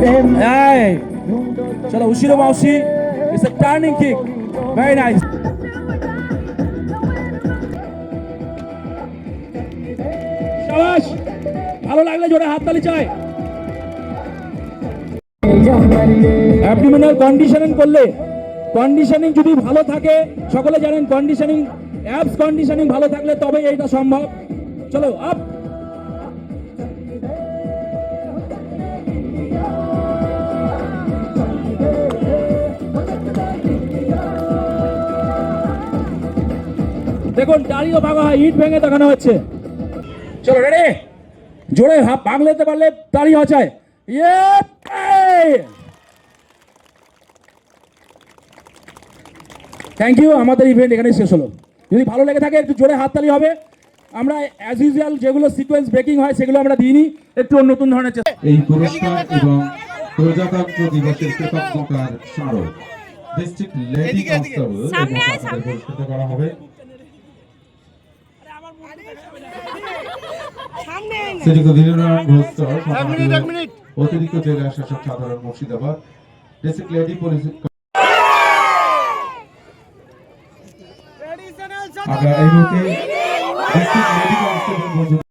Hey, चलो उशिरो माउसी, it's a turning kick, very nice. शाबाश, ভালো লাগলে জোরে হাততালি চাই। অ্যাবডোমিনাল কন্ডিশনিং করলে, কন্ডিশনিং যদি ভালো থাকে, সকলে জানেন কন্ডিশনিং, অ্যাবস কন্ডিশনিং ভালো থাকলে তবে এটা সম্ভব। চলো আপ। দেখুন দাঁড়িয়ে ভাঙা হয়, ইট ভেঙে দেখানো হচ্ছে। চলো রেডি, জোরে ভাঙ লেতে পারলে দাঁড়িয়ে হওয়া চাই। থ্যাংক ইউ, আমাদের ইভেন্ট এখানেই শেষ হলো। যদি ভালো লেগে থাকে একটু জোরে হাততালি হবে। আমরা অ্যাজ ইউজুয়াল যেগুলো সিকোয়েন্স ব্রেকিং হয় সেগুলো আমরা দিইনি, একটু নতুন ধরনের চেষ্টা। এই পুরস্কার এবং প্রজাতন্ত্র দিবসের কৃতজ্ঞতার স্মারক ডিস্ট্রিক্ট লেডি কনস্টেবল পুরস্কৃত করা হবে। শ্রীযুক্ত ধীরেন্দ্রনাথ ঘোষ স্যার, অতিরিক্ত জেলা শাসক সাধারণ মুর্শিদাবাদ, ডিস্ট্রিক্ট লেডি পুলিশ। আমরা এই মুহূর্তে ডিস্ট্রিক্ট লেডি কনস্টেবল